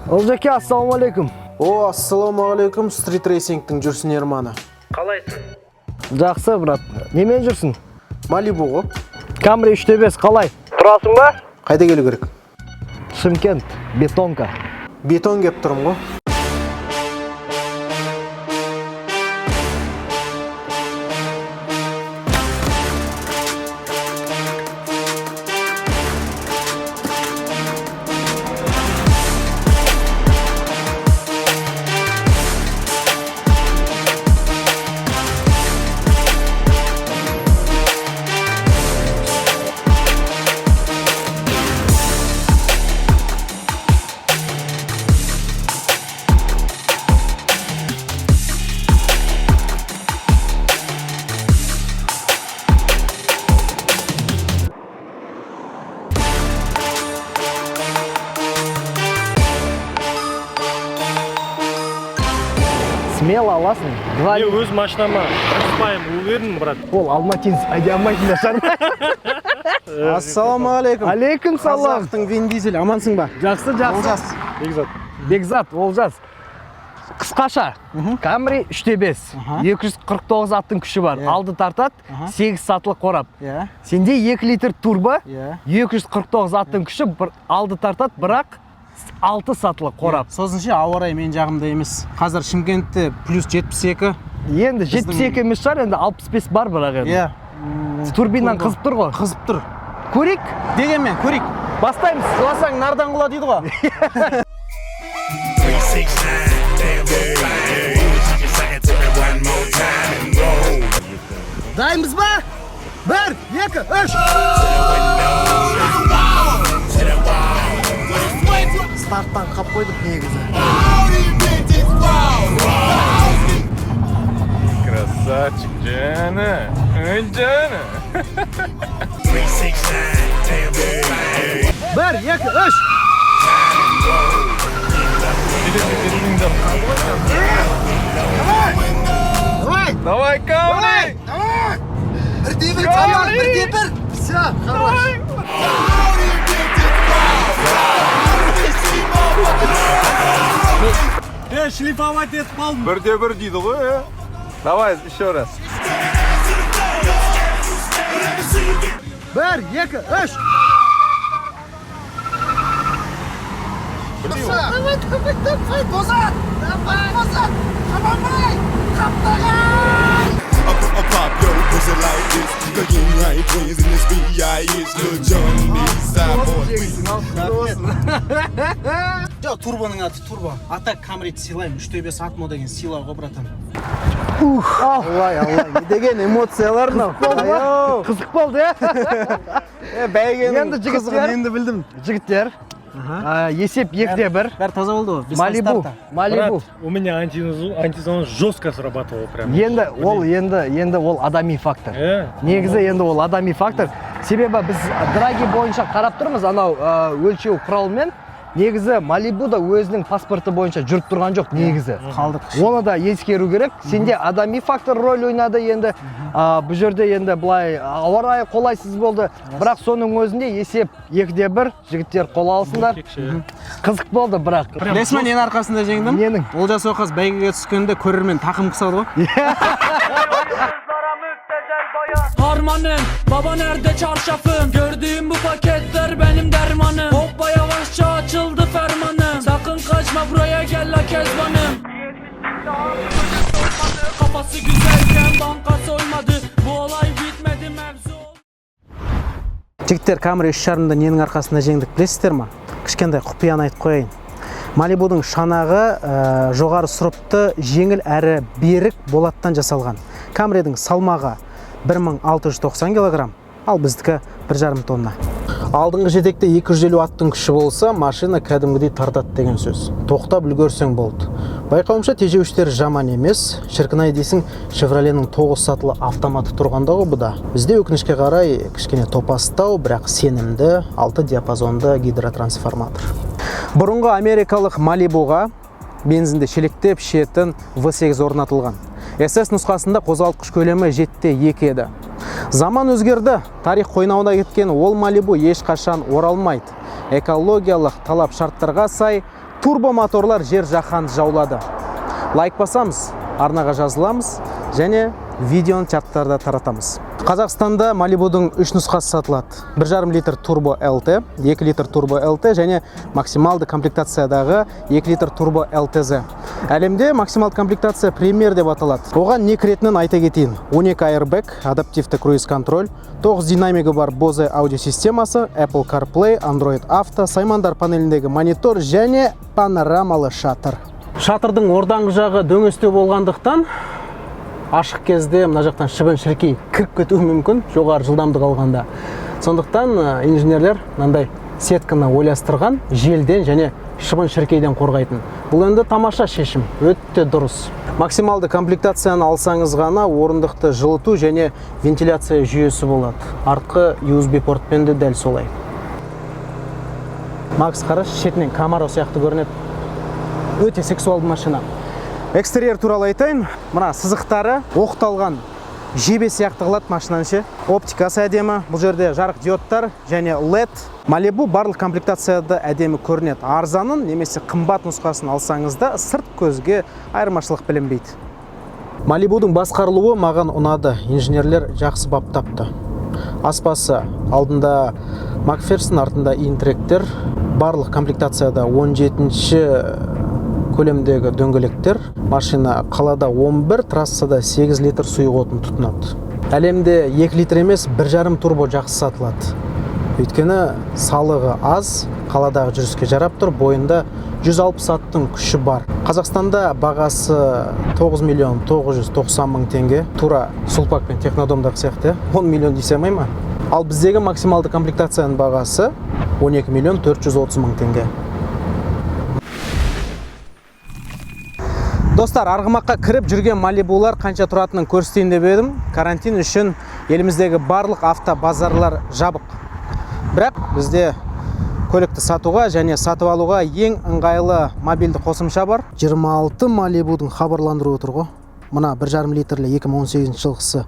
Олжеке, ассалаумалейкум. О, ассалаумалейкум, стрит рейсингтің жүрсін ерманы. Қалайсың? Жақсы, брат. Немен жүрсің? Малибу ғой. Камри 3-5 қалай? Тұрасың ба? Қайда келу керек? Шымкент, бетонка. Бетон кеп тұрым ғой. Смело аласың. Мен өз машинама қыспаймын, уверенмін, брат. Ол алматинец, айде алмайтын да шарма. Ассалаумалейкум. Алейкум салам. Қазақтың Вин Дизель, амансың ба? Жақсы, жақсы. Олжас. Бекзат, Олжас. Қысқаша, Камри 3-5. 249 аттың күші бар. Алды тартат, 8 сатылық қорап. Сенде 2 литр турбо, 249 аттың күші, алды тартат, бірақ 6 сатылық қорап. Сосын ауа райы мен жағымда емес. Қазір Шымкентте плюс 72. Енді 72 емес шығар, енді 65 бар бірақ енді. Турбинан қызып тұр ғой. Қызып тұр. Көрейік? Дегенмен, көрейік. Бастаймыз. Құласаң нардан құла дейді ғой. Дайынбыз ба? 1, 2, 3. Старттан қап қойдық негізі. Красавчик, Жана. Ой, Жана. 1, 2, 3. Давай, Камри! Бірде-бір. Все, хорош. Шлифовать етіп қалдым. Бірде-бір дейді ғой, Давай, еще раз. 1, 2, 3. Давай, Бозат! Давай, Бозат! Қабанбай! Қаптағай! Pop your pussy like this. The king right twins in this B.I.S. Lil Jon B-side boy. Жоқ, турбоның аты турбо. Ата Камриді сыйлаймын. 3-5 атмо деген сыйлау ғой, братан. Аллай, не деген эмоциялар мынау. Қызық болды, Бәйгенің қызығын енді білдім. Жігіттер, есеп 2-1. Бәрі таза болды ғой. Малибу. Брат, у меня антизон жестко срабатывал прям. Енді ол адами фактор. Негізі енді ол адами фактор. Себебі біз драги бойынша қарап тұрмыз, анау өлшеу құралымен. Негізі Малибу да өзінің паспорты бойынша жүріп тұрған жоқ негізі. Қалдық. Оны да ескеру керек. Сенде адами фактор рөл ойнады енді. Бұл жерде енді былай ауа райы қолайсыз болды. Бірақ соның өзінде есеп 2-1. Жігіттер қол алсындар. Қызық болды бірақ. Білесің ба, ненің арқасында жеңдім? Ненің? Олжас Оқас бәйгеге түскенде көрермен тақым қысады ғой. Harmanım, baba nerede çarşafım? Gördüğüm bu paketler benim dermanım. Hoppa yavaşça açıldı fermanım. Sakın kaçma buraya gel la kezbanım. Kafası güzelken banka soymadı. Bu olay bitmedi mevzu. Жігіттер, Камри 3,5-да ненің арқасында жеңдік білесіздер ма? Кішкентай құпияны айтып қояйын. Малибудың шанағы жоғары сұрыпты, жеңіл әрі берік болаттан жасалған. Камридің салмағы 1690 кг, ал біздікі 1,5 тонна. Алдыңғы жетекте 250 аттың күші болса, машина кәдімгідей тартады деген сөз. Тоқтап үлгерсең болды. Байқауымша тежеуіштері жаман емес. Шіркін-ай дейсің, Chevrolet'нің 9 сатылы автоматы тұрғанда ғой бұда. Бізде өкінішке қарай кішкене топастау, бірақ сенімді 6 диапазонды гидротрансформатор. Бұрынғы америкалық Malibuға бензинді шелектеп ішетін V8 орнатылған. SS нұсқасында қозғалтқыш көлемі 7/2 еді. Заман өзгерді, тарих қойнауына кеткен ол Malibu ешқашан оралмайды. Экологиялық талап шарттарға сай турбомоторлар жер жаһанды жаулады. Лайк басамыз, арнаға жазыламыз және видеоны чаттарда таратамыз. Қазақстанда Malibu'дың 3 нұсқасы сатылады. 1,5 литр турбо LT, 2 литр турбо LT және максималды комплектациядағы 2 литр турбо LTZ. Әлемде максималды комплектация премьер деп аталады. Оған не кіретінін айта кетейін. 12 airbag, адаптивті круиз контроль, 9 динамигі бар Bose аудиосистемасы, Apple CarPlay, Android Auto, саймандар панеліндегі монитор және панорамалы шатыр. Шатырдың орданғы жағы дөңестеу болғандықтан ашық кезде мына жақтан шыбын-шіркей кіріп кетуі мүмкін, жоғары жылдамдық алғанда. Сондықтан инженерлер мынандай сетканы ойластырған, желден және шыбын-шіркейден қорғайтын. Бұл енді тамаша шешім, өтті дұрыс. Максималды комплектацияны алсаңыз ғана орындықты жылыту және вентиляция жүйесі болады. Артқы USB портпен де дәл солай. Макс, қараш, шетінен Camaro сияқты көрінеді. Өте сексуалды машина. Экстерьер туралы айтайын, мына сызықтары оқталған жебе сияқты қылады машинаны ше. Оптикасы әдемі, бұл жерде жарық диодтар және LED. Malibu барлық комплектацияда әдемі көрінеді. Арзанын немесе қымбат нұсқасын алсаңызда сырт көзге айырмашылық білінбейді. Malibu'дың басқарылуы маған ұнады. Инженерлер жақсы баптапты. Аспасы алдында McPherson, артында интректер. Барлық комплектацияда 17-ші көлемдегі дөңгелектер. Машина қалада 11, трассада 8 литр сұйық отын тұтынады. Әлемде 2 литр емес 1,5 турбо жақсы сатылады. Өйткені салығы аз, қаладағы жүріске жарап тұр, бойында 160 аттың күші бар. Қазақстанда бағасы 9,990,000 теңге. Тура Сулпак пен Технодомдағы сияқты 10 миллион десе алмай ма? Ал біздегі максималды комплектацияның бағасы 12,430,000 теңге. Достар, арғымаққа кіріп жүрген Malibu'лар қанша тұратынын көрсетейін деп едім. Карантин үшін еліміздегі барлық автобазарлар жабық. Бірақ бізде көлікті сатуға және сатып алуға ең ыңғайлы мобильді қосымша бар. 26 Malibu'дың хабарландыруы тұр ғой. Мына 1,5 литрлі 2018 жылғысы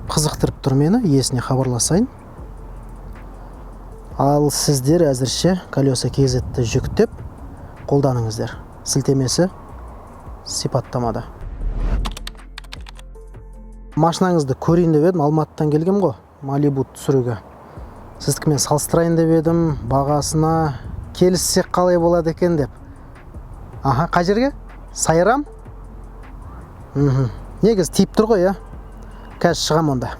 қызықтырып тұр мені, иесіне хабарласайын. Ал сіздер әзірше колеса KZ-ті жүктеп қолданыңыздар. Сілтемесі сипаттамада. Машинаңызды көрейін деп едім, Алматыдан келгем ғой, Malibu түсіруге. Сіздікімен салыстырайын деп едім, бағасына келіссек қалай болады екен деп. Аха, қай жерге? Сайрам? Негіз тиіп тұр ғой, я? Қазір шығам онда.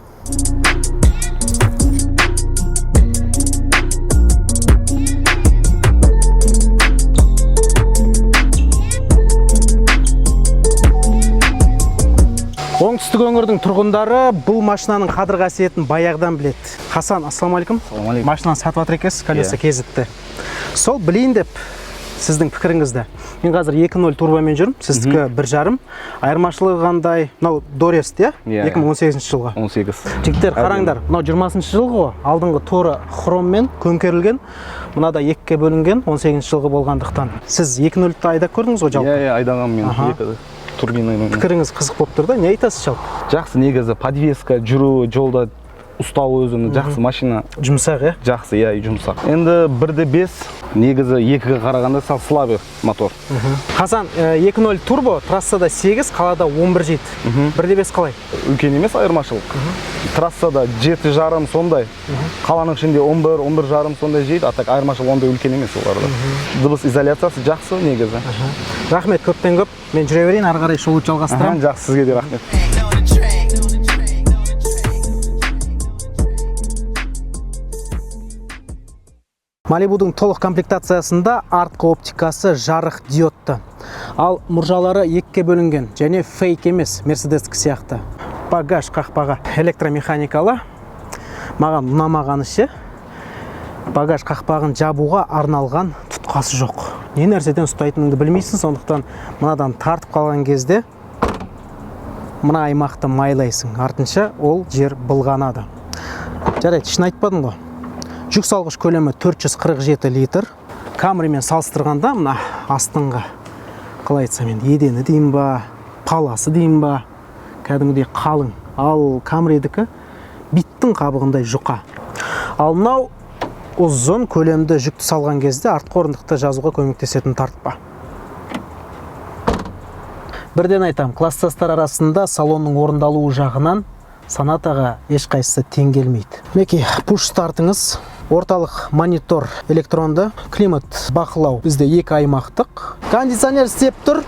Оңтүстік өңірдің тұрғындары бұл машинаның қадір қасиетін баяғыдан біледі. Хасан, ассалаумалейкум. Ассалаумалейкум. Машинаны сатып жатыр екенсіз, колеса KZ-ті. Сол білейін деп сіздің пікіріңізді. Мен қазір 2.0 турбомен жүрмін, сіздікі 1,5. Айырмашылығы қандай? Мынау Дорест, иә? 2018 жылғы. 18. Жігіттер, қараңдар, мынау 20 жылғы ғой. Алдыңғы торы хроммен көмкерілген. Мынада 2-ке бөлінген 18 жылғы болғандықтан. Сіз 2.0-ті айдап көрдіңіз ғой жалпы? Иә, айдағам мен. Пікіріңіз қызық болып тұр да, не айтасыз жалпы? Жақсы, негізі подвеска, жүру, жолда ұстау өзіні жақсы машина. Жұмсақ, е? Жақсы, иә, жұмсақ. Енді 1.5, негізі 2-ге қарағанда сал слабый мотор. Хасан, 2.0 турбо, трассада 8, қалада 11 жейді. 1.5 қалай? Үлкен емес айырмашылық. Трассада 7,5 сондай. Қаланың ішінде 11,5 сондай жейді, атак айырмашылық ондай үлкен емес оларда. Дыбыс изоляциясы жақсы негізі. Рахмет, көптен көп. Мен жүре берейін, ары қарай шоуды жалғастырамын. Жақсы, сізге де рахмет. Malibu'дың толық комплектациясында артқы оптикасы жарық диодты. Ал мұржалары 2-ке бөлінген және фейк емес, Мерседестік сияқты. Багаж қақпағы электромеханикалы. Маған ұнамағаны ше. Багаж қақпағын жабуға арналған тұтқасы жоқ. Не нәрседен ұстайтыныңды білмейсің, сондықтан мынадан тартып қалған кезде мына аймақты майлайсың. Артынша ол жер былғанады. Жарайды, шын айтпадың ғой. Жүк салғыш көлемі 447 литр. Камримен салыстырғанда мына астыңғы, қалай айтсам енді, едені дейін ба, паласы дейін ба, кәдімгідей қалың. Ал Камридікі биттің қабығындай жұқа. Ал мынау ұзын көлемді жүкті салған кезде артқы орындықта жазуға көмектесетін тартпа. Бірден айтам, класстастар арасында салонның орындалуы жағынан Сонатаға ешқайсысы тең келмейді. Мінекей, пуш стартыңыз, орталық монитор электронды, климат бақылау бізде 2 аймақтық. Кондиционер істеп тұр.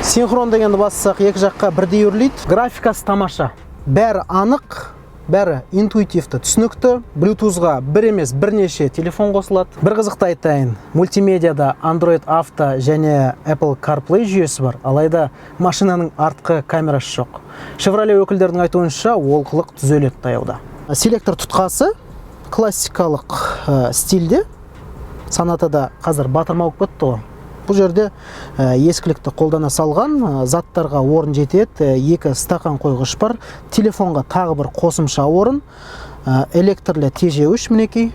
Синхрон дегенді бассақ екі жаққа бірдей өрлейді. Графикасы тамаша. Бәрі анық, бәрі интуитивті, түсінікті. Bluetooth-ға бір емес бірнеше телефон қосылады. Бір қызықты айтайын, мультимедиада Android Auto және Apple CarPlay жүйесі бар, алайда машинаның артқы камерасы жоқ. Chevrolet өкілдердің айтуынша олқылық түзеледі таяуда. Селектор тұтқасы классикалық стильде. Сонатада қазір батырма болып кетті ғой. Бұл жерде ескілікті қолдана салған, заттарға орын жетеді, 2 стақан қойғыш бар, телефонға тағы бір қосымша орын, электрлі тежеуіш мінекей.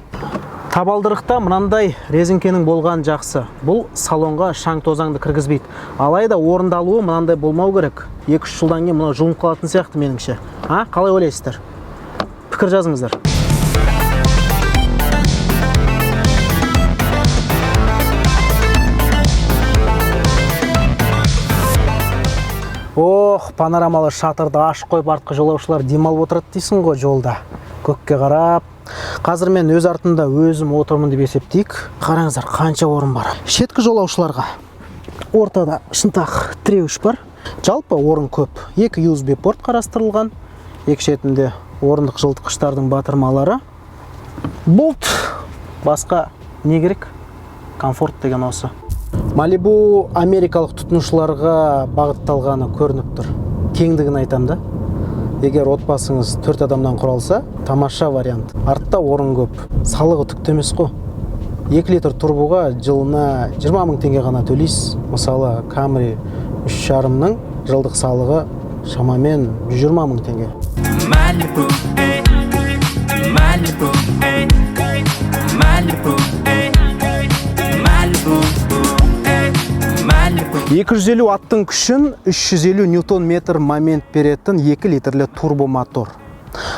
Табалдырықта мынандай резинкенің болған жақсы. Бұл салонға шаң тозаңды кіргізбейді. Алайда орындалуы мынандай болмау керек. 2-3 жылдан кейін мұны жұлынып қалатын сияқты меніңше. Қалай ойлайсыздар? Пікір жазыңыздар. Панорамалы шатырды ашық қойып артқы жолаушылар демалып отырады дейсің ғой жолда. Көкке қарап. Қазір мен өз артында өзім отырмын деп есептейік. Қараңыздар, қанша орын бар. Шеткі жолаушыларға ортада шынтақ тіреуіш бар. Жалпы орын көп. 2 USB порт қарастырылған. Екі шетінде орындық жылытқыштардың батырмалары. Болт. Басқа не керек? Комфорт деген осы. Малибу америкалық тұтынушыларға бағытталғаны көрініп тұр. Кеңдігін айтам да. Егер отбасыңыз 4 адамнан құралса, тамаша вариант. Артта орын көп. Салығы түкті емес қой. 2 литр турбоға жылына 20 000 теңге ғана төлейсіз. Мысалы, Camry 3.5-ның жылдық салығы шамамен 120 000 теңге. Malibu, Malibu, Malibu, Malibu. 250 аттың күшін 350 ньютон метр момент беретін 2 литрлі турбо мотор.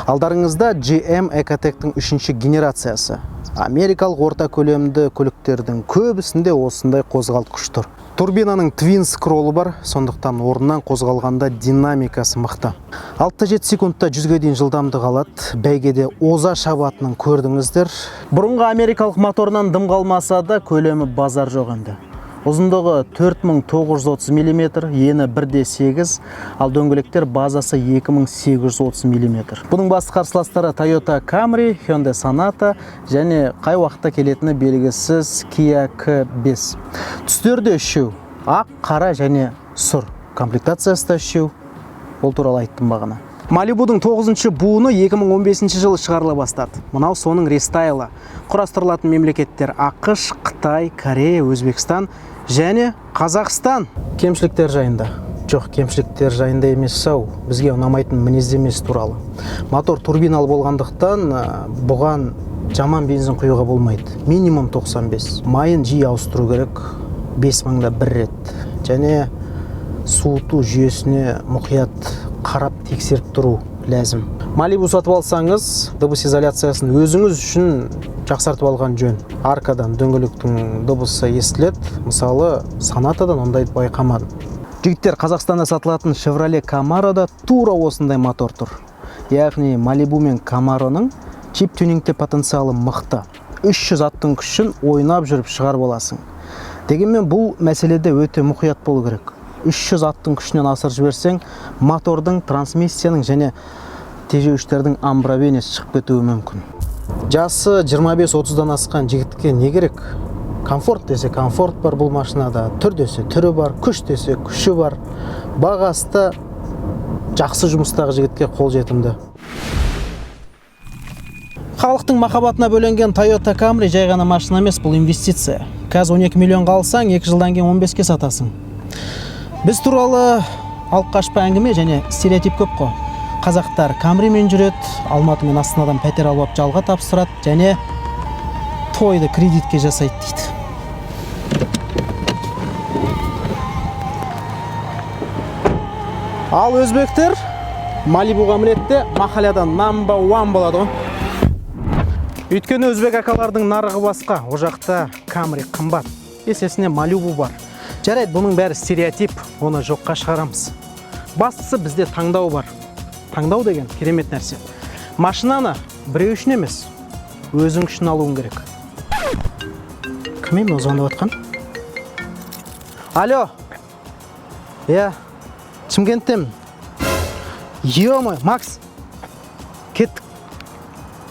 Алдарыңызда GM Ecotec-тің 3-ші генерациясы. Америкалық орта көлемді көліктердің көбісінде осындай қозғалтқыш тұр. Турбинаның твин скроллы бар, сондықтан орнынан қозғалғанда динамикасы мықты. 6-7 секундта 100-ге дейін жылдамдық алады. Бәйгеде оза шабатынын көрдіңіздер. Бұрынғы америкалық моторынан дым қалмаса да көлемі базар жоқ енді. Ұзындығы 4930 мм, ені 1.8, ал дөңгелектер базасы 2830 мм. Бұның басты қарсыластары Toyota Camry, Hyundai Sonata және қай уақытта келетіні белгісіз Kia K5. Түстерде үшеу, ақ, қара және сұр. Комплектациясы да үшеу. Ол туралы айттым бағана. Малибудың 9-шы буыны 2015 жылы шығарыла бастады. Мынау соның рестайлы. Құрастырылатын мемлекеттер ақш, Қытай, Корея, Өзбекстан және Қазақстан. Кемшіліктер жайында. Жоқ, кемшіліктер жайында емес сау. Бізге ұнамайтын мінездемесі туралы. Мотор турбиналы болғандықтан бұған жаман бензин құюға болмайды. Минимум 95. Майын жиі ауыстыру керек 5000-да 1 рет. Және суыту жүйесіне мұқият қарап тексеріп тұру ләзім. Малибу сатып алсаңыз, дыбыс изоляциясын өзіңіз үшін жақсартып алған жөн. Аркадан дөңгелектің дыбысы естіледі. Мысалы, Сонатадан ондайды байқамадым. Жігіттер, Қазақстанда сатылатын Chevrolet Camaro'да тура осындай мотор тұр. Яғни Малибу мен Camaro'ның чип тюнингте потенциалы мықты. 300 аттың күшін ойнап жүріп шығар боласың. Дегенмен бұл мәселеде өте мұқият болу керек. 300 аттың күшінен асыр жіберсең, мотордың, трансмиссияның және тежеуіштердің амбровенесі шығып кетуі мүмкін. Жасы 25-30-дан асқан жігітке не керек? Комфорт десе комфорт бар бұл машинада, түр десе түрі бар, күш десе күші бар. Бағасы жақсы жұмыстағы жігітке қол жетімді. халықтың махаббатына бөленген Toyota Camry жай ғана машина емес, бұл инвестиция. Қазір 12 миллионға алсаң, 2 жылдан кейін 15-ке сатасың. Біз туралы алып қашпа әңгіме және стереотип көп қой. Қазақтар Camryмен жүреді, Алматы мен Астанадан пәтер алып жалға тапсырады және тойды кредитке жасайды дейді. Ал өзбектер Малибуға мінетте махалядан number 1 болады ғой. Өйткені өзбек акалардың нарығы басқа, о жақта Camry қымбат. Есесіне Малибу бар. Жарайды, бұның бәрі стереотип, оны жоққа шығарамыз. Бастысы бізде таңдау бар. Таңдау деген керемет нәрсе. Машинаны біреу үшін емес, өзің үшін алуың керек. Кім ем, звондап жатқан? Алло. Шымкенттемін. Ё-мой, Макс. Кеттік.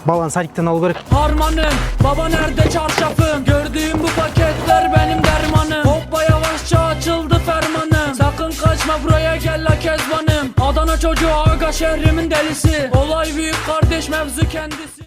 Баланы садиктен алу керек. Harmanım, baba nerede çarşafım? Gördüğüm bu paketler benim dermanım. Hoppa yavaşça açıldı fermanım. Sakın kaçma buraya gel la kezbanım. Adana çocuğu aga şehrimin delisi. Olay büyük kardeş mevzu kendisi.